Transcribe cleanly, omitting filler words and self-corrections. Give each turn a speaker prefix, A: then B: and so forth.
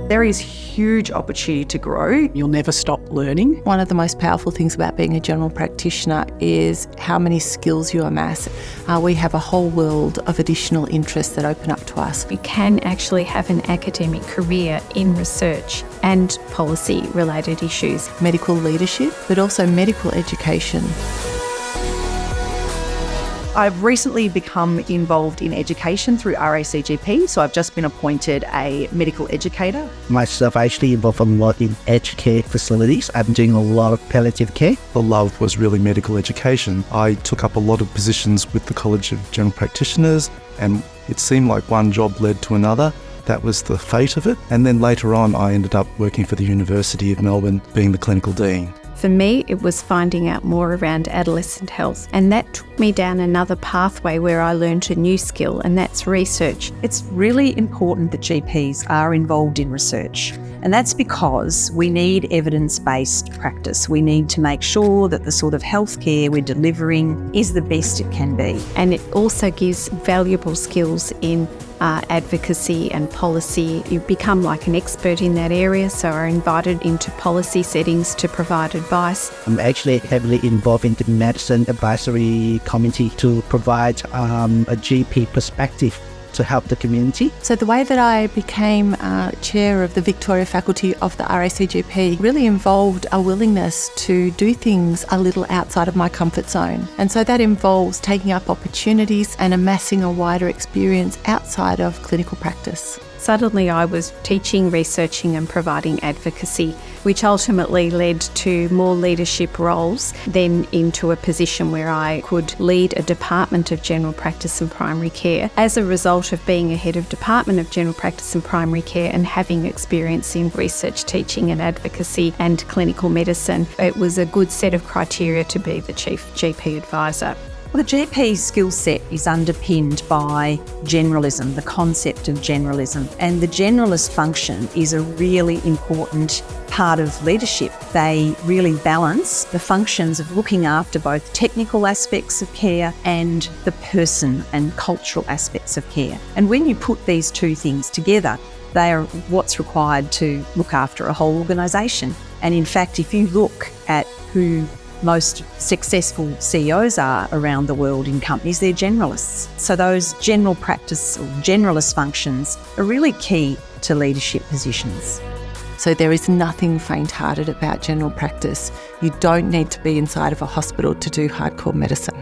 A: There is huge opportunity to grow.
B: You'll never stop learning.
C: One of the most powerful things about being a general practitioner is how many skills you amass. We have a whole world of additional interests that open up to us.
D: You can actually have an academic career in research and policy-related issues.
C: Medical leadership, but also medical education.
A: I've recently become involved in education through RACGP, so I've just been appointed a medical educator.
E: Myself, I actually involved a lot in aged care facilities. I'm doing a lot of palliative care.
F: The love was really medical education. I took up a lot of positions with the College of General Practitioners, and it seemed like one job led to another. That was the fate of it. And then later on, I ended up working for the University of Melbourne, being the clinical dean.
D: For me, it was finding out more around adolescent health, and that took me down another pathway where I learned a new skill, and that's research.
G: It's really important that GPs are involved in research, and that's because we need evidence-based practice. We need to make sure that the sort of healthcare we're delivering is the best it can be.
D: And it also gives valuable skills in advocacy and policy. You become like an expert in that area, so are invited into policy settings to provide advice.
E: I'm actually heavily involved in the medicine advisory committee to provide a GP perspective to help the community.
C: So the way that I became chair of the Victoria faculty of the RACGP really involved a willingness to do things a little outside of my comfort zone. And so that involves taking up opportunities and amassing a wider experience outside of clinical practice.
D: Suddenly I was teaching, researching and providing advocacy, which ultimately led to more leadership roles, then into a position where I could lead a department of general practice and primary care. As a result of being a head of department of general practice and primary care and having experience in research, teaching and advocacy and clinical medicine, it was a good set of criteria to be the chief GP advisor.
G: Well, the GP skill set is underpinned by generalism, the concept of generalism, and the generalist function is a really important part of leadership. They really balance the functions of looking after both technical aspects of care and the person and cultural aspects of care. And when you put these two things together, they are what's required to look after a whole organisation. And in fact, if you look at who most successful CEOs are around the world in companies, they're generalists. So those general practice or generalist functions are really key to leadership positions.
C: So there is nothing faint-hearted about general practice. You don't need to be inside of a hospital to do hardcore medicine.